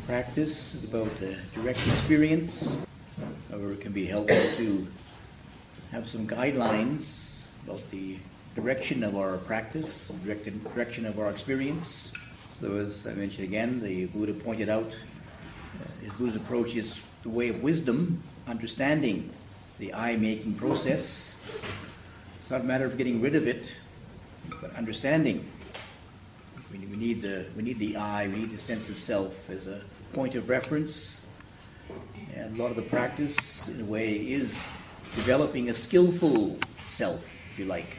Practice is about direct experience. However, it can be helpful to have some guidelines about the direction of our practice, direction of our experience. So as I mentioned again, the Buddha pointed out, his Buddha's approach is the way of wisdom, understanding the I-making process. It's not a matter of getting rid of it, but understanding. We need the I, we need the sense of self as a point of reference. And a lot of the practice, in a way, is developing a skillful self, if you like.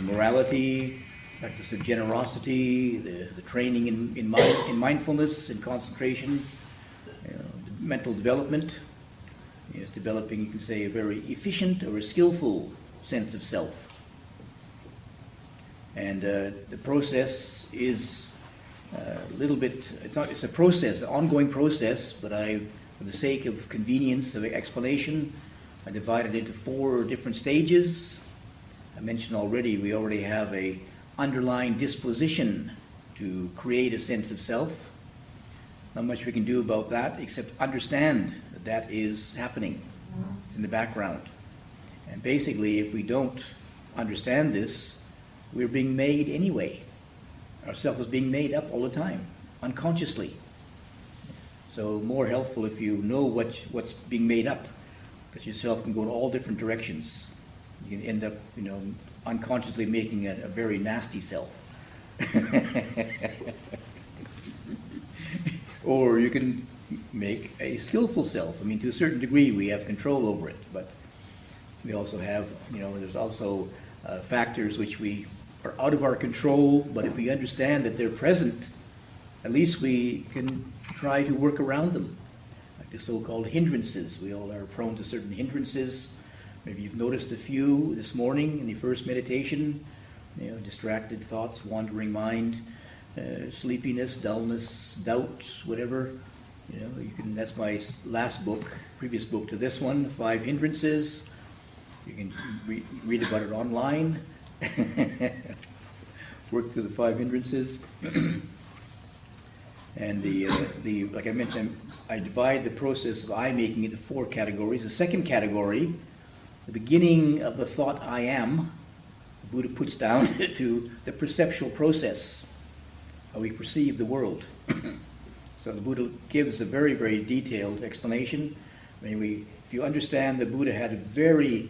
Morality, practice of generosity, the training in mindfulness and concentration, mental development. It's developing, you can say, a very efficient or a skillful sense of self. And the process is a little bit, it's a process, an ongoing process, but for the sake of convenience of explanation, I divided it into 4 different stages. I mentioned already, we already have a underlying disposition to create a sense of self. Not much we can do about that except understand that that is happening. It's in the background. And basically, if we don't understand this, we're being made anyway. Our self is being made up all the time, unconsciously. So more helpful if you know what's being made up, because yourself can go in all different directions. You can end up, unconsciously making a very nasty self. Or you can make a skillful self. I mean, to a certain degree, we have control over it, but we also have, there's also factors which we are out of our control, but if we understand that they're present, at least we can try to work around them. Like the so-called hindrances. We all are prone to certain hindrances. Maybe you've noticed a few this morning in your first meditation, distracted thoughts, wandering mind, sleepiness, dullness, doubts, whatever. That's my previous book to this one, 5 Hindrances. You can read about it online. Work through the 5 hindrances. And like I mentioned, I divide the process of I-making into 4 categories. The second category, the beginning of the thought I am, the Buddha puts down to the perceptual process, how we perceive the world. So the Buddha gives a very, very detailed explanation. If you understand, the Buddha had a very,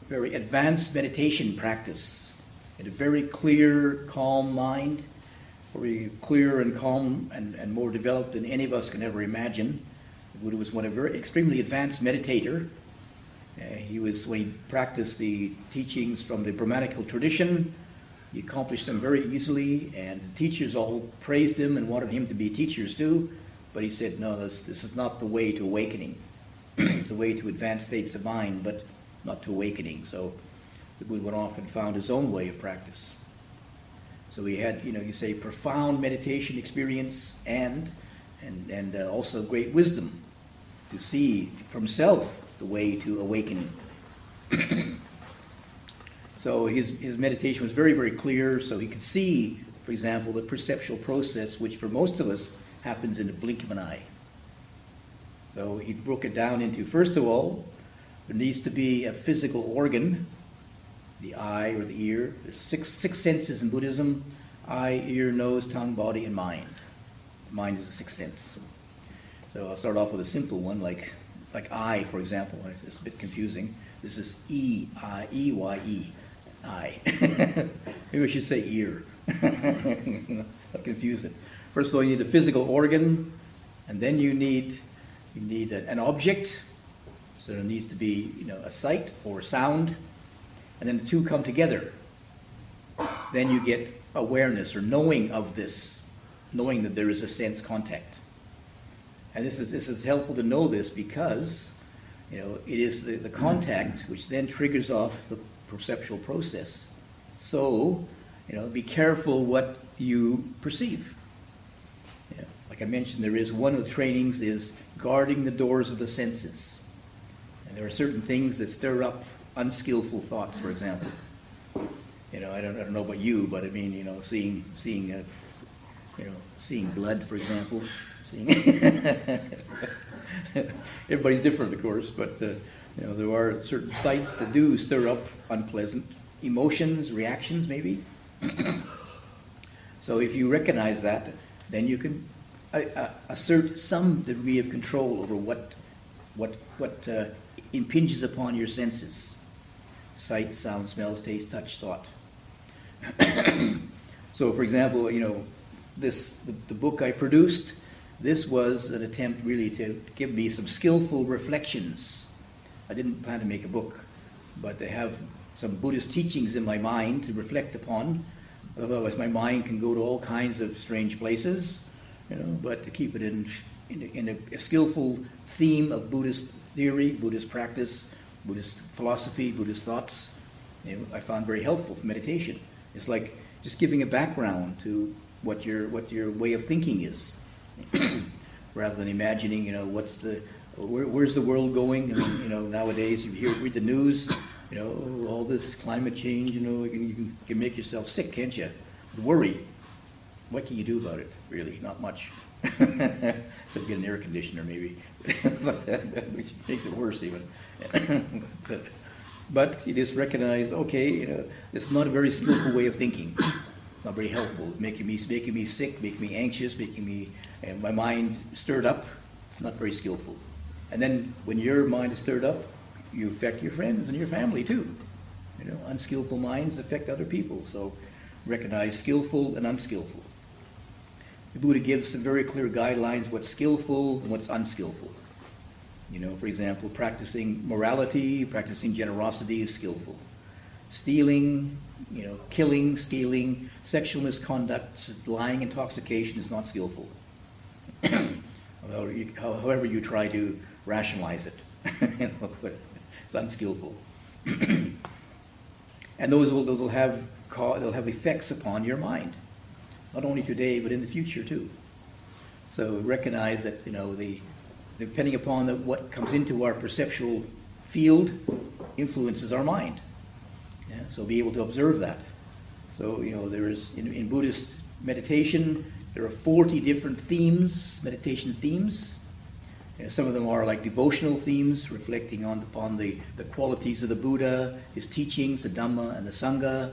very advanced meditation practice, and a very clear, calm mind, very clear and calm and more developed than any of us can ever imagine. The Buddha was a very extremely advanced meditator. When he practiced the teachings from the Brahmanical tradition, he accomplished them very easily, and the teachers all praised him and wanted him to be teachers too, but he said, no, this is not the way to awakening. It's the way to advanced states of mind, but not to awakening. So the Buddha went off and found his own way of practice. So he had, profound meditation experience and also great wisdom to see for himself the way to awakening. So his meditation was very, very clear, so he could see, for example, the perceptual process, which for most of us happens in the blink of an eye. So he broke it down into, first of all, there needs to be a physical organ, the eye or the ear. There's six senses in Buddhism: eye, ear, nose, tongue, body, and mind. The mind is the 6th sense. So I'll start off with a simple one, like eye, for example. It's a bit confusing. This is E-Y-E, eye. Maybe I should say ear. I'll confuse it. First of all, you need a physical organ, and then you need an object. So there needs to be, a sight or a sound, and then the two come together. Then you get awareness or knowing of this, knowing that there is a sense contact. And this is helpful to know this because, it is the contact which then triggers off the perceptual process. So, be careful what you perceive. Like I mentioned, one of the trainings is guarding the doors of the senses. And there are certain things that stir up unskillful thoughts, for example. I don't know about you, but I mean, seeing blood, for example, Everybody's different, of course, but there are certain sights that do stir up unpleasant emotions, reactions, maybe. So if you recognize that, then you can assert some degree of control over what impinges upon your senses: sight, sound, smells, taste, touch, thought. So, for example, the book I produced, this was an attempt really to give me some skillful reflections. I didn't plan to make a book, but I have some Buddhist teachings in my mind to reflect upon. Otherwise, my mind can go to all kinds of strange places, but to keep it in a skillful theme of Buddhist theory, Buddhist practice, Buddhist philosophy, Buddhist thoughts, I found very helpful for meditation. It's like just giving a background to what your way of thinking is, rather than imagining, where's the world going? Nowadays you read the news, all this climate change, you can make yourself sick, can't you? Worry. What can you do about it? Really, not much. Except get an air conditioner, maybe, which makes it worse even. But you just recognize, okay, it's not a very skillful way of thinking. It's not very helpful. Making me sick, making me anxious, my mind stirred up. Not very skillful. And then when your mind is stirred up, you affect your friends and your family too. Unskillful minds affect other people. So recognize skillful and unskillful. The Buddha gives some very clear guidelines what's skillful and what's unskillful. For example, practicing morality, practicing generosity is skillful. Stealing, killing, stealing, sexual misconduct, lying, intoxication is not skillful. However you try to rationalize it, it's unskillful. And those will have effects upon your mind, not only today but in the future too. So recognize that depending upon what comes into our perceptual field influences our mind. Yeah? So be able to observe that. So there is in Buddhist meditation, there are 40 different themes, meditation themes. Some of them are like devotional themes, reflecting upon the qualities of the Buddha, his teachings, the Dhamma and the Sangha.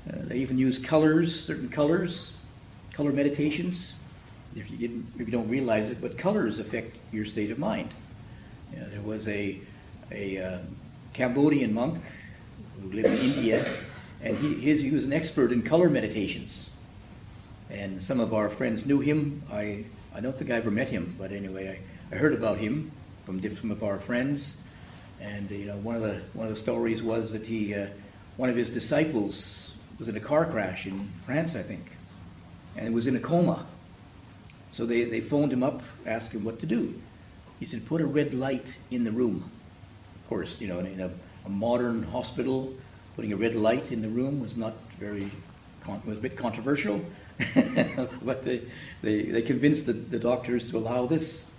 They even use colors, certain colors, color meditations. If you don't realize it, but colors affect your state of mind. There was a Cambodian monk who lived in India, and he was an expert in color meditations. And some of our friends knew him. I don't think I ever met him, but anyway, I heard about him from some of our friends. And one of the stories was that one of his disciples was in a car crash in France, I think, and was in a coma. So they phoned him up, asked him what to do. He said, put a red light in the room. Of course, in a modern hospital, putting a red light in the room was was a bit controversial. But they convinced the doctors to allow this.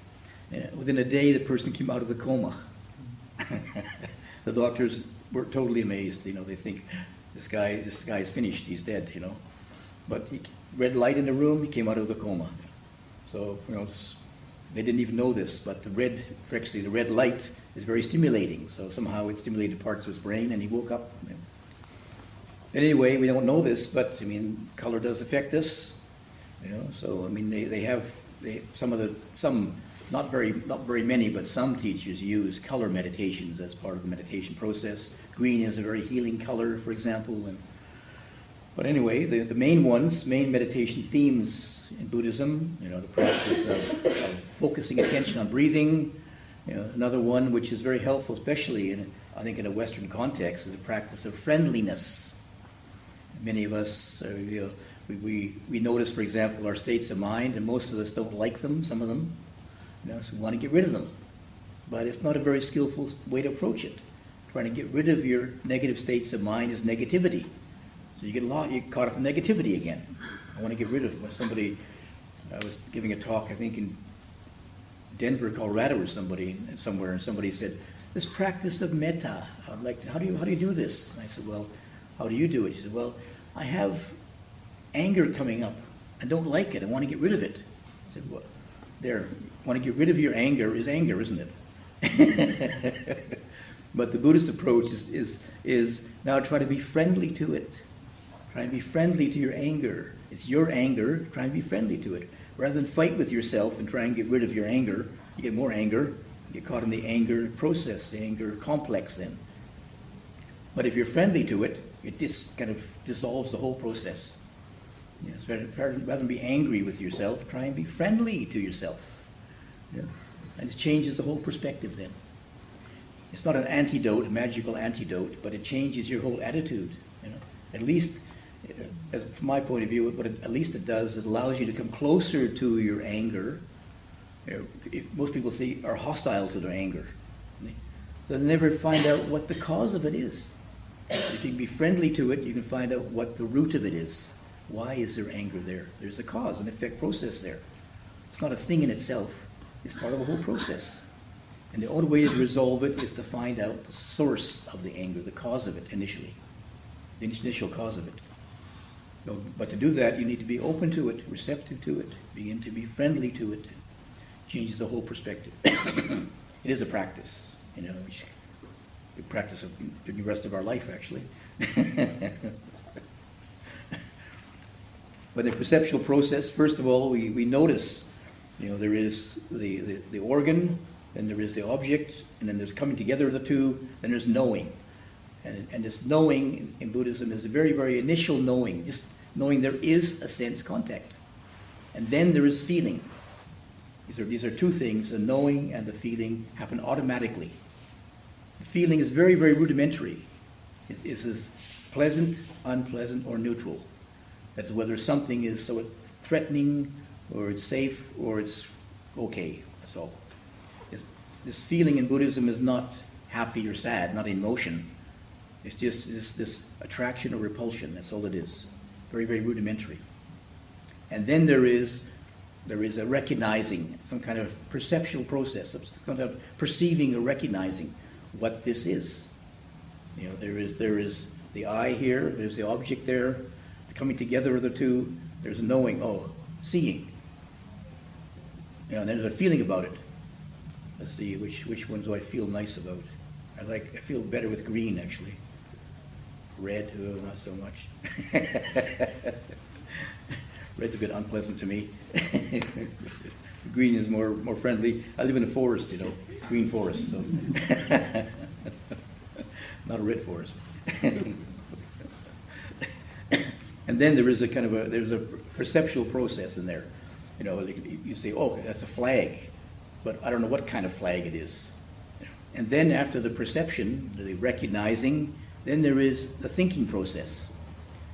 Within a day, the person came out of the coma. The doctors were totally amazed. They think this guy is finished. He's dead. But red light in the room, he came out of the coma. So they didn't even know this, but the red light is very stimulating. So somehow it stimulated parts of his brain, and he woke up. Anyway, we don't know this, but color does affect us. So they have not very many, but some teachers use color meditations as part of the meditation process. Green is a very healing color, for example. But anyway, the main meditation themes in Buddhism, the practice of focusing attention on breathing. Another one which is very helpful, especially in a Western context, is the practice of friendliness. Many of us, we notice, for example, our states of mind, and most of us don't like them, some of them. So we want to get rid of them. But it's not a very skillful way to approach it. Trying to get rid of your negative states of mind is negativity. So you get caught up in negativity again. I want to get rid of somebody. I was giving a talk, I think in Denver, Colorado, or somewhere, and somebody said, "This practice of metta, how do you do this?" And I said, "Well, how do you do it?" He said, "Well, I have anger coming up. I don't like it. I want to get rid of it." I said, "Well, there. Want to get rid of your anger is anger, isn't it? But the Buddhist approach is now try to be friendly to it. Try and be friendly to your anger. It's your anger, try and be friendly to it. Rather than fight with yourself and try and get rid of your anger, you get more anger, you get caught in the anger process, the anger complex then. But if you're friendly to it, it just kind of dissolves the whole process. You know, it's rather than be angry with yourself, try and be friendly to yourself. Yeah. And it changes the whole perspective then. It's not an antidote, a magical antidote, but it changes your whole attitude. You know, at least, from my point of view, what at least it does, it allows you to come closer to your anger. You know, most people are hostile to their anger. So they never find out what the cause of it is. If you can be friendly to it, you can find out what the root of it is. Why is there anger there? There's a cause and effect process there. It's not a thing in itself. It's part of a whole process. And the only way to resolve it is to find out the source of the anger, the cause of it initially, the initial cause of it. But to do that, you need to be open to it, receptive to it, begin to be friendly to it. Changes the whole perspective. It is a practice, you know, which we practice the rest of our life, actually. But the perceptual process, first of all, we notice, you know, there is the organ, then there is the object, and then there's coming together of the two, then there's knowing. And this knowing in Buddhism is a very, very initial knowing, just knowing there is a sense contact. And then there is feeling. These are two things, the knowing and the feeling happen automatically. The feeling is very, very rudimentary. It is pleasant, unpleasant, or neutral. That's whether something is so threatening, or it's safe, or it's okay. That's all. This feeling in Buddhism is not happy or sad, not emotion. It's just this attraction or repulsion. That's all it is. Very, very rudimentary. And then there is a recognizing, some kind of perceptual process, some kind of perceiving or recognizing what this is. You know, there is the I here, there's the object there, coming together of the two, there's a knowing, seeing. You know, and there's a feeling about it. Let's see, which one do I feel nice about? I feel better with green, actually. Red, not so much. Red's a bit unpleasant to me. Green is more friendly. I live in a forest, you know, green forest, so not a red forest. And then there is there's a perceptual process in there. You know, you say, that's a flag, but I don't know what kind of flag it is. And then after the perception, the recognizing, then there is the thinking process.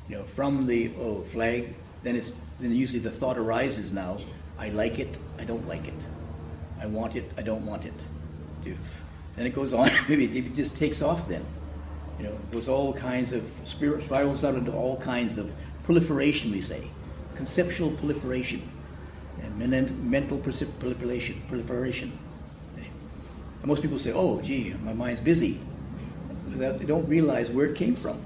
You know, from the flag, then usually the thought arises now. I like it, I don't like it. I want it, I don't want it. Then it goes on. Maybe it just takes off then. You know, it goes all kinds of spirals out into all kinds of proliferation, we say, conceptual proliferation, and mental proliferation. And most people say, gee, my mind's busy. They don't realize where it came from.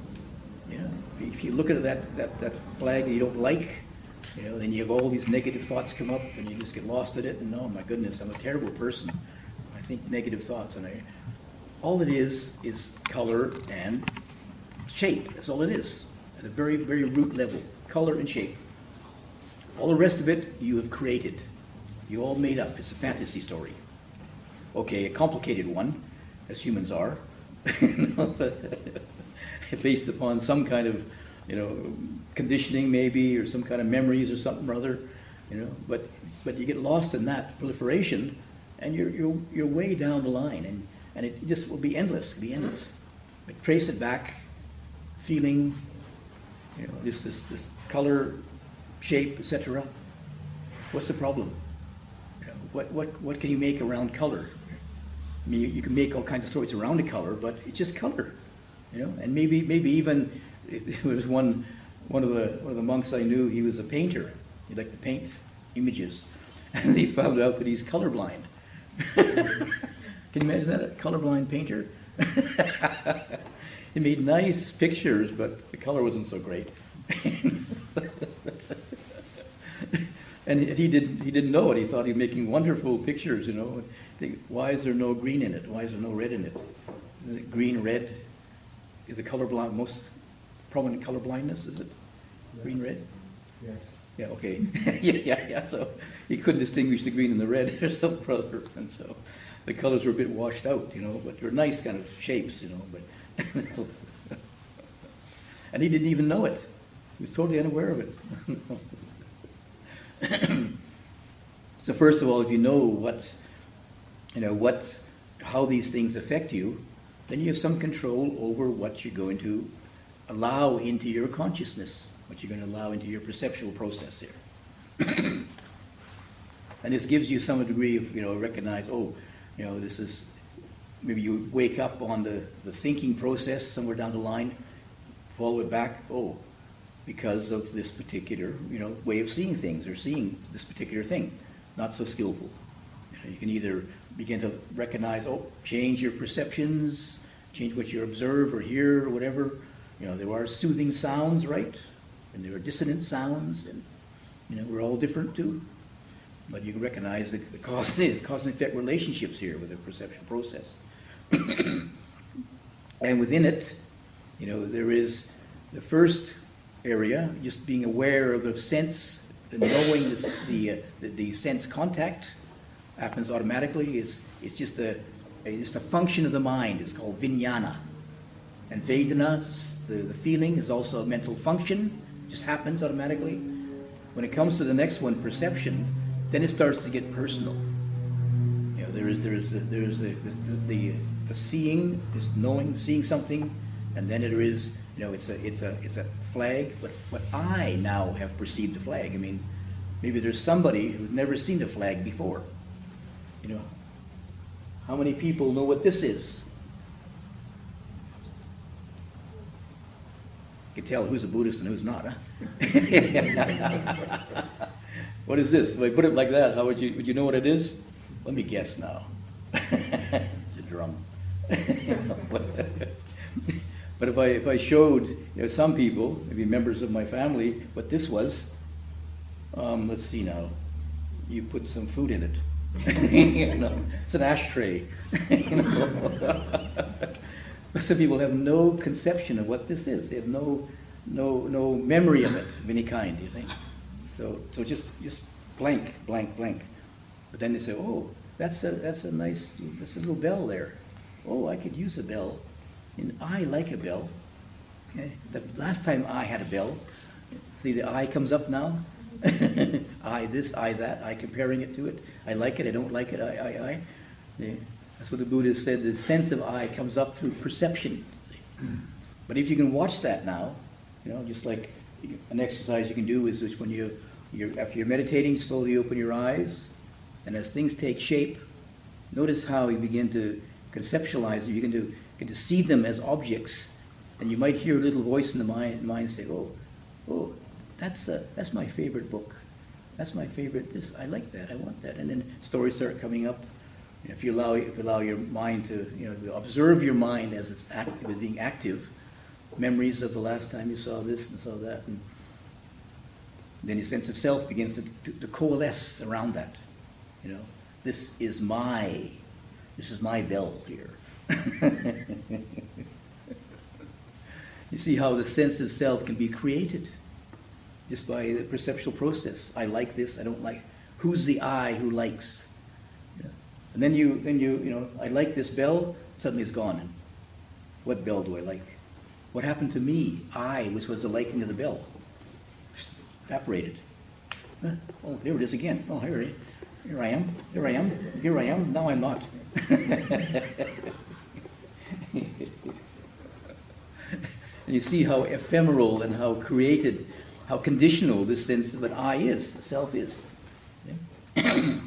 You know, if you look at that flag that you don't like, you know, then you have all these negative thoughts come up, and you just get lost in it. And oh my goodness, I'm a terrible person. I think negative thoughts, and all it is color and shape. That's all it is, at a very, very root level. Color and shape. All the rest of it you have created. You all made up. It's a fantasy story. Okay, a complicated one, as humans are, based upon some kind of, you know, conditioning maybe, or some kind of memories or something or other, you know. But you get lost in that proliferation, and you're way down the line, and it just will be endless. It'll be endless. But trace it back, feeling, you know, this color, shape, etc. What's the problem? You know, what can you make around color? I mean, you can make all kinds of stories around a color, but it's just color, you know. And maybe even there was one of the monks I knew. He was a painter. He liked to paint images, and they found out that he's colorblind. Can you imagine that, a colorblind painter? He made nice pictures, but the color wasn't so great. And he didn't know it. He thought he was making wonderful pictures, you know. Think, why is there no green in it? Why is there no red in it? Isn't it green, red? Is it colorblind, most prominent color blindness, is it? Yeah. Green, red? Yes. Yeah, okay. yeah. So he couldn't distinguish the green and the red or some brother. And so the colors were a bit washed out, you know, but they're nice kind of shapes, you know. But and he didn't even know it. He was totally unaware of it. So first of all, if you know how these things affect you, then you have some control over what you're going to allow into your consciousness, what you're going to allow into your perceptual process here. And this gives you some degree of, recognize, this is, maybe you wake up on the thinking process somewhere down the line, follow it back, because of this particular, way of seeing things or seeing this particular thing, not so skillful. You can either begin to recognize, change your perceptions, change what you observe or hear or whatever. There are soothing sounds, right? And there are dissonant sounds, and, we're all different too. But you can recognize the cause and effect relationships here with the perceptual process. And within it, there is the first area, just being aware of the sense, and knowing the sense contact happens automatically. It's just a function of the mind. It's called vijnana. And vedana, the feeling, is also a mental function. It just happens automatically. When it comes to the next one, perception, then it starts to get personal. There is the seeing, just knowing, seeing something, and then there is, it's a flag. But I now have perceived a flag. I mean, maybe there's somebody who's never seen a flag before. How many people know what this is? You can tell who's a Buddhist and who's not, huh? What is this? If I put it like that, how would you know what it is? Let me guess now. It's a drum. But if I showed some people, maybe members of my family, what this was, let's see now. You put some food in it. It's an ashtray. Some people have no conception of what this is. They have no memory of it of any kind. You think so just blank. But then they say, that's a nice, that's a little bell there. I could use a bell. And I like a bell. Okay. The last time I had a bell, see the I comes up now. I this, I that, I comparing it to it. I like it, I don't like it, I. Yeah. That's what the Buddha said, the sense of I comes up through perception. But if you can watch that now, just like an exercise you can do is when after you're meditating, slowly open your eyes, and as things take shape, notice how you begin to conceptualize them, you begin to see them as objects, and you might hear a little voice in the mind say, that's my favorite book. That's my favorite this. I like that. I want that. And then stories start coming up. If you allow your mind to observe your mind as it's being active, memories of the last time you saw this and saw that, and then your sense of self begins to coalesce around that. This is my bell here. You see how the sense of self can be created just by the perceptual process. I like this, I don't like. Who's the I who likes? And then you I like this bell, suddenly it's gone. And what bell do I like? What happened to me? I, which was the liking of the bell, evaporated. There it is again. Here I am. Here I am. Now I'm not. And you see how ephemeral and how created, how conditional this sense of an I is, self is. Yeah?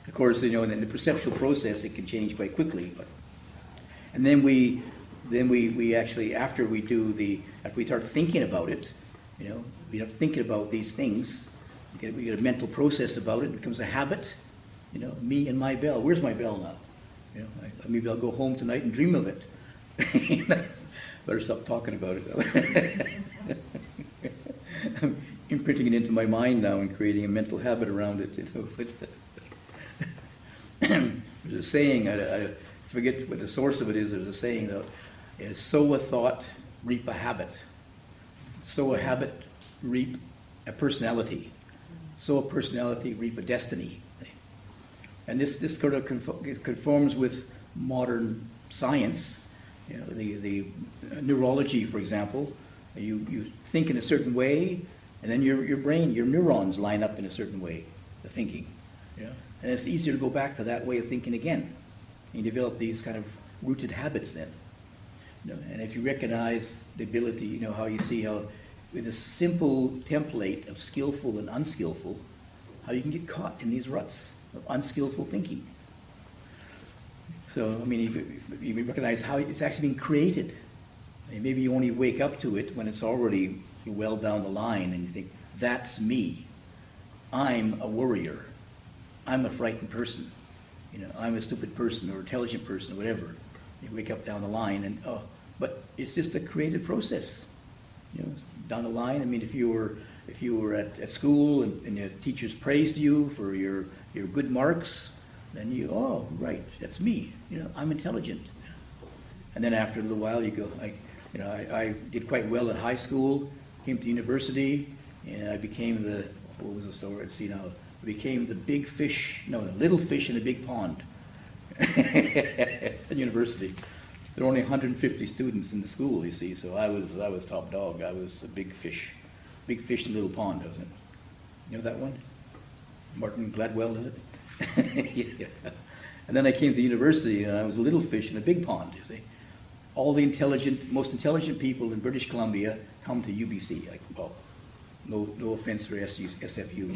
Of course, in the perceptual process, it can change quite quickly. And then we actually, after we start thinking about it, we start thinking about these things. We get a mental process about it. It becomes a habit. Me and my bell. Where's my bell now? Maybe I'll go home tonight and dream of it. Better stop talking about it. imprinting it into my mind now and creating a mental habit around it. There's a saying, I forget what the source of it is. There's a saying that is, sow a thought, reap a habit. Sow a habit, reap a personality. Sow a personality, reap a destiny. And this sort of conforms with modern science. You know, the neurology, for example. You think in a certain way, and then your brain, your neurons line up in a certain way, the thinking. You know? And it's easier to go back to that way of thinking again. You develop these kind of rooted habits then. You know? And if you recognize the ability, you know, how you see how with a simple template of skillful and unskillful, how you can get caught in these ruts of unskillful thinking. So, I mean, you recognize how it's actually being created. And maybe you only wake up to it when it's already well down the line and you think, that's me. I'm a worrier. I'm a frightened person. You know, I'm a stupid person or intelligent person or whatever. You wake up down the line and, but it's just a creative process. You know, down the line, I mean, if you were at school and your teachers praised you for your good marks, then you, oh, right, that's me. You know, I'm intelligent. And then after a little while, you go, I did quite well at high school, came to university, and I became the, what was the story? Let's see now. I became the big fish, the little fish in a big pond at university. There were only 150 students in the school, you see, so I was top dog. I was a big fish in a little pond, wasn't it? You know that one? Martin Gladwell, is it? Yeah. And then I came to university, and I was a little fish in a big pond, you see. All the most intelligent people in British Columbia come to UBC. Well, no offense for SFU.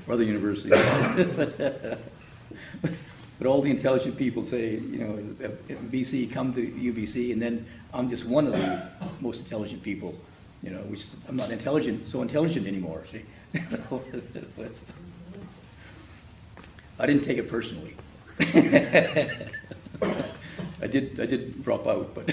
or other universities. But all the intelligent people say, you know, BC, come to UBC, and then I'm just one of the most intelligent people, you know, which I'm not so intelligent anymore, see? I didn't take it personally. I did drop out, but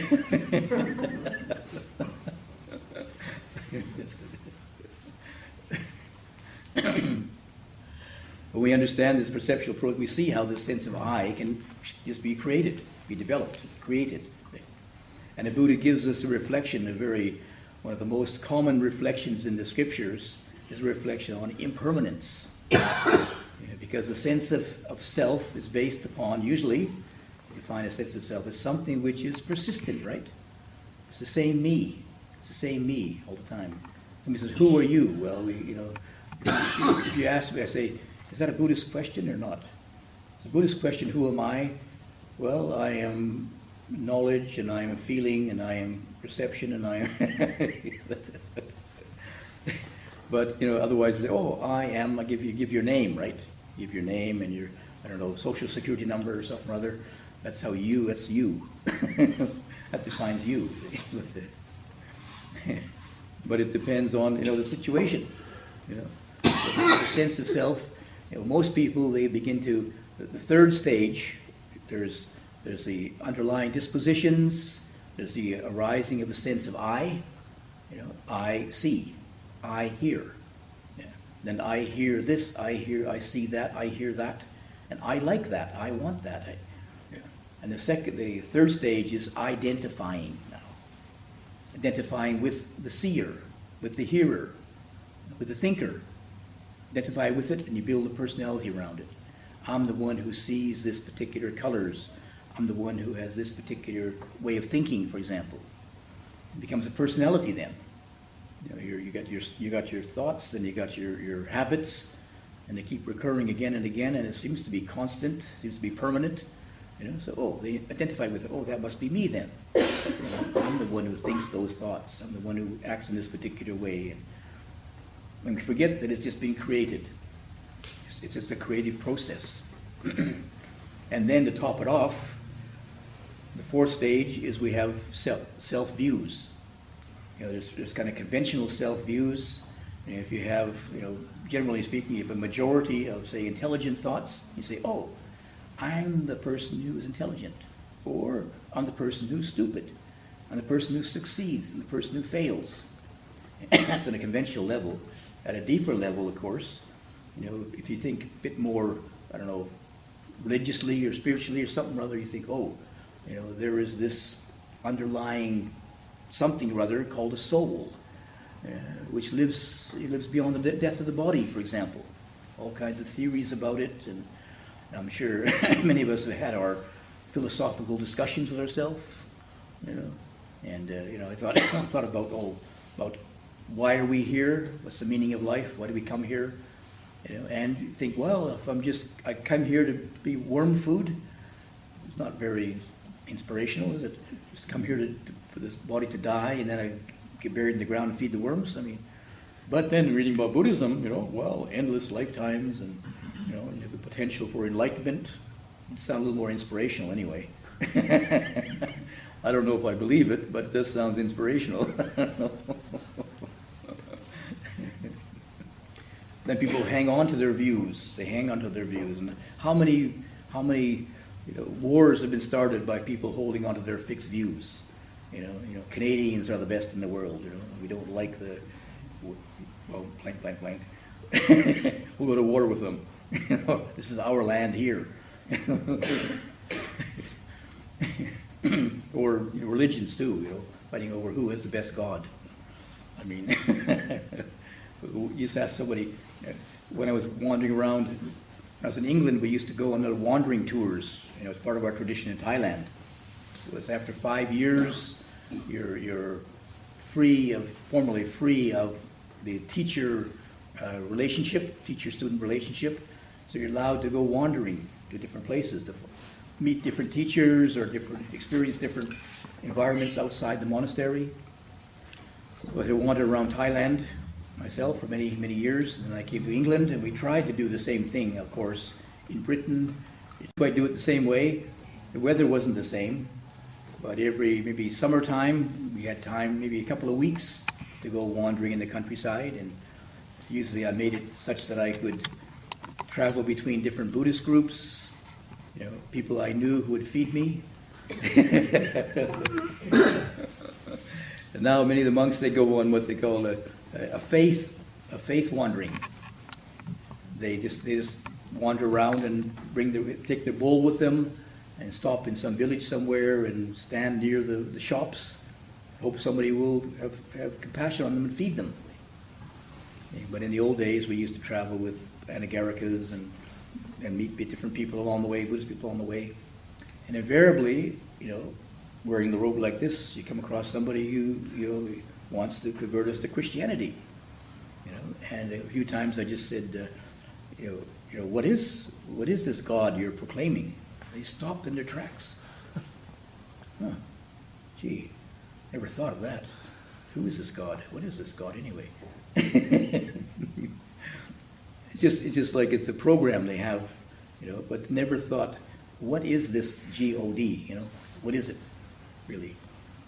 when we understand this perceptual process, we see how this sense of I can just be created, be developed, created. And the Buddha gives us a reflection, one of the most common reflections in the scriptures is a reflection on impermanence. Because the sense of self is based upon, usually, you find a sense of self as something which is persistent, right? It's the same me. It's the same me all the time. Somebody says, who are you? Well, if you ask me, I say, is that a Buddhist question or not? It's a Buddhist question, who am I? Well, I am knowledge, and I am feeling, and I am perception, and I am... But, you know, otherwise, I am, I give your name, right? Give your name and your, social security number or something or other. That's you. That defines you. But it depends on, the situation, the sense of self. Most people, they begin to, the third stage, there's the underlying dispositions, there's the arising of a sense of I, I see, I hear. Yeah. Then I hear this, I see that, I hear that, and I like that, I want that. And the third stage is identifying now. Identifying with the seer, with the hearer, with the thinker. Identify with it, and you build a personality around it. I'm the one who sees this particular colors. I'm the one who has this particular way of thinking, for example. It becomes a personality then. You got your thoughts, and you got your habits, and they keep recurring again and again, and it seems to be constant, seems to be permanent. So they identify with it. That must be me then. I'm the one who thinks those thoughts. I'm the one who acts in this particular way. And we forget that it's just being created. It's just a creative process. And then to top it off, the fourth stage is we have self-views. There's kind of conventional self-views. If you have, generally speaking, if a majority of, say, intelligent thoughts, you say, I'm the person who's intelligent, or I'm the person who's stupid. and the person who succeeds and the person who fails. That's on a conventional level. At a deeper level, of course, if you think a bit more, I don't know, religiously or spiritually or something or other, you think, there is this underlying something or other called a soul, which lives beyond the death of the body, for example. All kinds of theories about it, and I'm sure many of us have had our philosophical discussions with ourselves, and I thought about why are we here? What's the meaning of life? Why do we come here? And you think, well, if I come here to be worm food, it's not very inspirational, is it? Just come here for this body to die, and then I get buried in the ground and feed the worms. But then reading about Buddhism, endless lifetimes, and you have the potential for enlightenment. It sounds a little more inspirational, anyway. I don't know if I believe it, but it does sound inspirational. Then people hang on to their views. They hang on to their views, and how many wars have been started by people holding on to their fixed views? Canadians are the best in the world. We don't like blank, blank, blank. We'll go to war with them. This is our land here. Or religions too. Fighting over who is the best God. You just ask somebody. When I was wandering around, when I was in England, we used to go on little wandering tours. It's part of our tradition in Thailand. So it's after 5 years, you're formally free of the teacher teacher-student relationship. So you're allowed to go wandering to different places to meet different teachers or experience different environments outside the monastery. So I wandered around Thailand myself for many, many years, and I came to England, and we tried to do the same thing, of course. In Britain, you tried to do it the same way. The weather wasn't the same, but maybe summertime, we had time, maybe a couple of weeks to go wandering in the countryside, and usually I made it such that I could travel between different Buddhist groups, people I knew who would feed me. And now many of the monks, they go on what they call a faith wandering. They just wander around and take their bowl with them and stop in some village somewhere and stand near the shops, hope somebody will have compassion on them and feed them. But in the old days, we used to travel with anagarikas and meet different people along the way, Buddhist people along the way. And invariably, wearing the robe like this, you come across somebody who wants to convert us to Christianity. And a few times I just said, what is this God you're proclaiming? They stopped in their tracks. Gee, never thought of that. Who is this God? What is this God anyway? It's just like it's a program they have, but never thought, what is this God? What is it, really?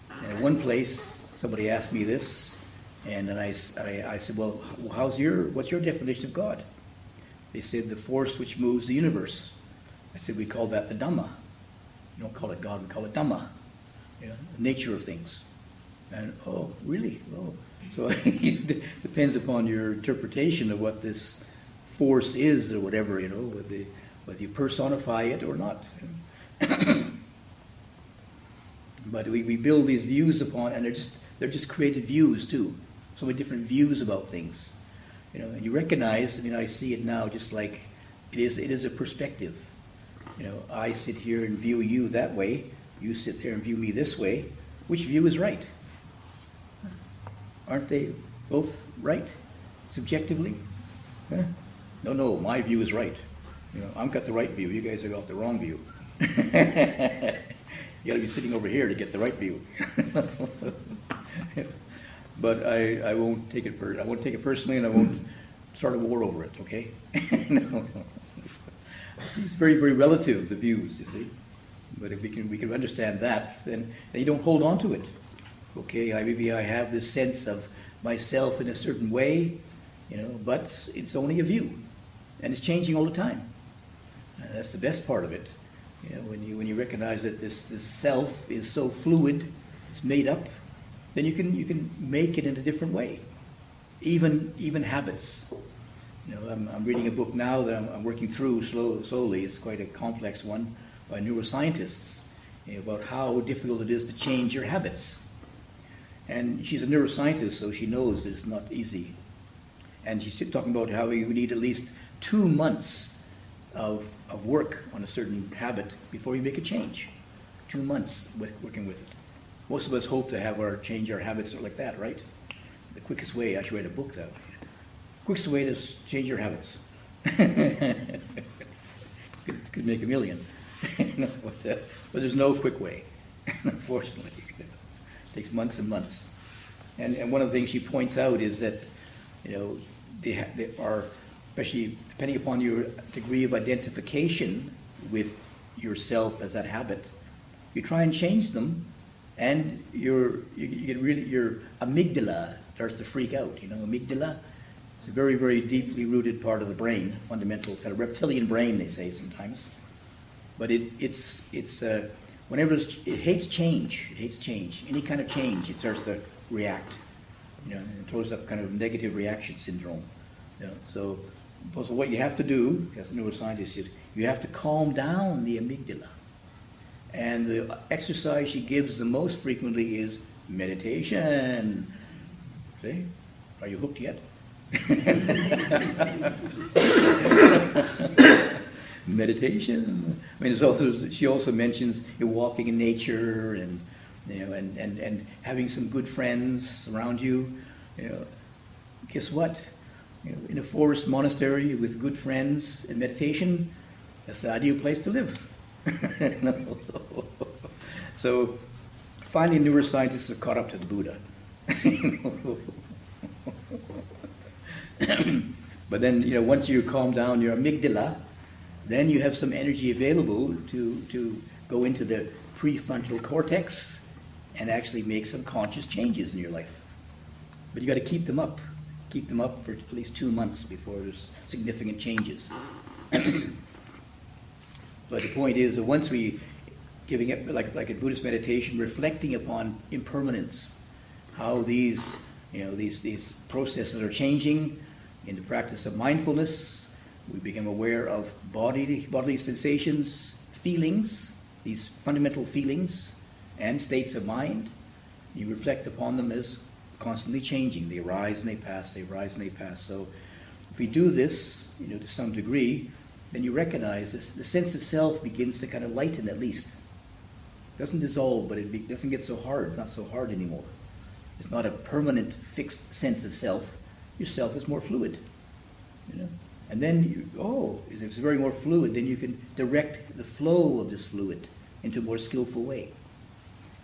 And in one place, somebody asked me this, and then I said, well, what's your definition of God? They said, the force which moves the universe. I said, we call that the Dhamma. We don't call it God, we call it Dhamma. The nature of things. And, oh, really? Oh. So it depends upon your interpretation of what this force is or whatever, whether you personify it or not. But we build these views upon, and they're just created views too. So many different views about things. And you recognize, I see it now just like it is a perspective. I sit here and view you that way. You sit there and view me this way. Which view is right? Aren't they both right, subjectively? Huh? No, my view is right. I've got the right view. You guys have got the wrong view. You got to be sitting over here to get the right view. But I won't take it. I won't take it personally, and I won't start a war over it. Okay? No. It's very, very relative, the views. You see. But if we can understand that, then you don't hold on to it. Okay, maybe I have this sense of myself in a certain way, but it's only a view, and it's changing all the time. That's the best part of it. When you recognize that this self is so fluid, it's made up, then you can make it in a different way. Even habits. You know, I'm reading a book now that I'm working through slowly. It's quite a complex one by neuroscientists, you know, about how difficult it is to change your habits. And she's a neuroscientist, so she knows it's not easy. And she's talking about how you need at least 2 months of work on a certain habit before you make a change. 2 months working with it. Most of us hope to change our habits like that, right? The quickest way, I should write a book that way. Quickest way to change your habits. It could make $1 million. But there's no quick way, unfortunately. It takes months and months. And one of the things she points out is that, you know, they are, especially depending upon your degree of identification with yourself as that habit, you try and change them, and you get really, your amygdala starts to freak out. You know, amygdala, it's a very, very deeply rooted part of the brain, fundamental kind of reptilian brain, they say sometimes. But it's whenever it hates change. It hates change. Any kind of change, it starts to react. You know, it throws up kind of negative reaction syndrome. You know, so what you have to do, as a neuroscientist, is you have to calm down the amygdala. And the exercise she gives the most frequently is meditation. See? Are you hooked yet? Meditation. I mean, she also mentions walking in nature, and you know, and having some good friends around you. You know, guess what? You know, in a forest monastery with good friends and meditation, that's the ideal place to live. So finally, neuroscientists have caught up to the Buddha. But then, you know, once you calm down your amygdala, then you have some energy available to go into the prefrontal cortex and actually make some conscious changes in your life. But you got to keep them up for at least 2 months before there's significant changes. But the point is that once we giving it, like in Buddhist meditation, reflecting upon impermanence, how these processes are changing. In the practice of mindfulness, we become aware of bodily sensations, feelings, these fundamental feelings and states of mind. You reflect upon them as constantly changing. They arise and they pass, they arise and they pass. So if we do this, you know, to some degree, then you recognize this, the sense of self begins to kind of lighten at least. It doesn't dissolve, but it doesn't get so hard. It's not so hard anymore. It's not a permanent, fixed sense of self. Your self is more fluid, you know. And then, if it's very more fluid, then you can direct the flow of this fluid into a more skillful way.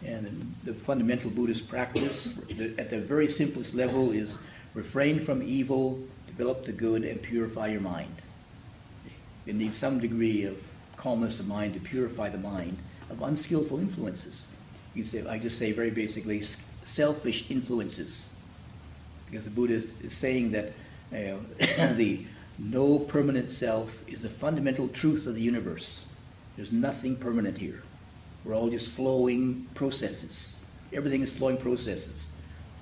And the fundamental Buddhist practice, at the very simplest level, is refrain from evil, develop the good, and purify your mind. You need some degree of calmness of mind to purify the mind of unskillful influences. You can say, I just say very basically, selfish influences. Because the Buddha is saying that the no permanent self is a fundamental truth of the universe. There's nothing permanent here. We're all just flowing processes. Everything is flowing processes.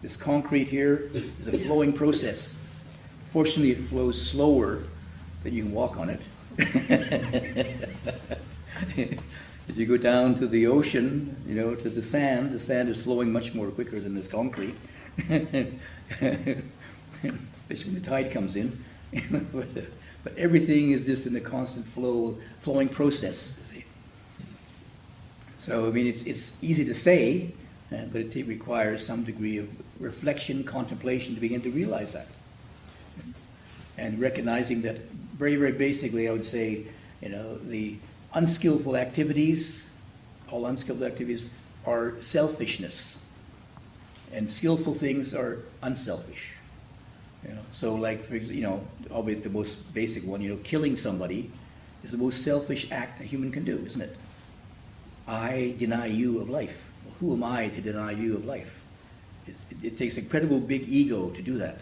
This concrete here is a flowing process. Fortunately, it flows slower than you can walk on it. If you go down to the ocean, you know, to the sand is flowing much more quicker than this concrete. Especially when the tide comes in. But everything is just in a constant flowing process. You see. So, I mean, it's easy to say, but it requires some degree of reflection, contemplation to begin to realize that. And recognizing that very, very basically, I would say, you know, the unskillful activities, all unskillful activities are selfishness. And skillful things are unselfish. You know, so like, you know, albeit the most basic one, you know, killing somebody is the most selfish act a human can do, isn't it? I deny you of life. Well, who am I to deny you of life? It takes incredible big ego to do that.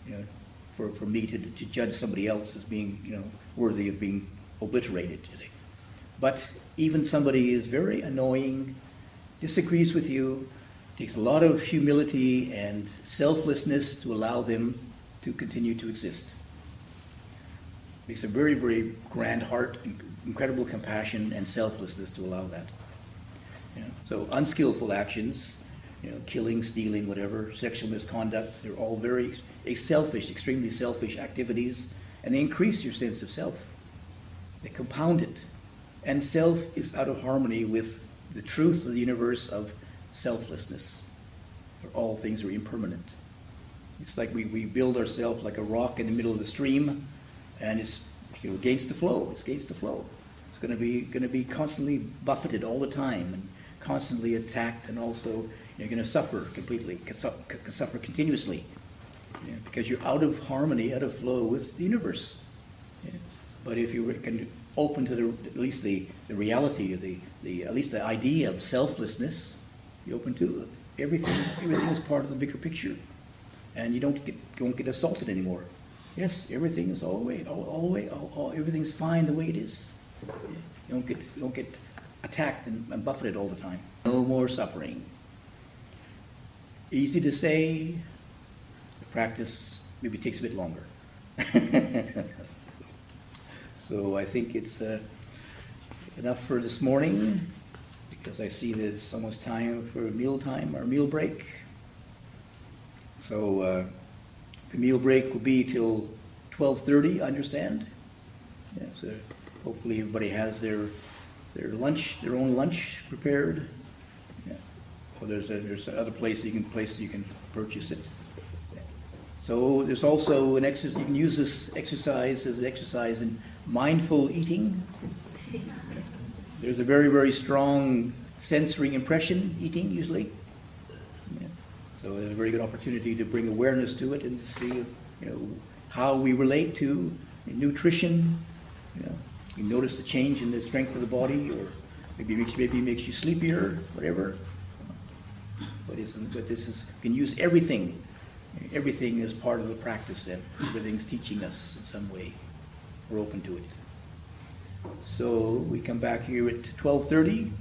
You know, for me to judge somebody else as being, you know, worthy of being obliterated. You think. But even somebody is very annoying, disagrees with you, takes a lot of humility and selflessness to allow them to continue to exist. It takes a very, very grand heart, incredible compassion and selflessness to allow that. So unskillful actions, killing, stealing, whatever, sexual misconduct, they're all very selfish, extremely selfish activities, and they increase your sense of self. They compound it. And self is out of harmony with the truth of the universe of selflessness, where all things are impermanent. It's like we build ourselves like a rock in the middle of the stream, and it's against the flow. It's against the flow. It's going to be constantly buffeted all the time, and constantly attacked, and also you're going to suffer completely, suffer continuously, because you're out of harmony, out of flow with the universe. But if you can open to at least the reality, at least the idea of selflessness, you open to everything. Everything is part of the bigger picture, and you don't get assaulted anymore. Yes, everything is all the way. Everything's fine the way it is. You don't get attacked and buffeted all the time. No more suffering. Easy to say. The practice maybe takes a bit longer. So I think it's enough for this morning, because I see that it's almost time for meal time, our meal break. So the meal break will be till 12:30, I understand. Yeah, so hopefully everybody has their own lunch prepared. Yeah. Or there's other place you can purchase it. Yeah. So there's also an exercise, you can use this exercise as an exercise in mindful eating. There's a very, very strong sensory impression eating usually. Yeah. So it's a very good opportunity to bring awareness to it and to see how we relate to nutrition. You notice the change in the strength of the body, or maybe it makes you sleepier, whatever. But this is, you can use everything. Everything is part of the practice, and everything's teaching us in some way. We're open to it. So we come back here at 12:30.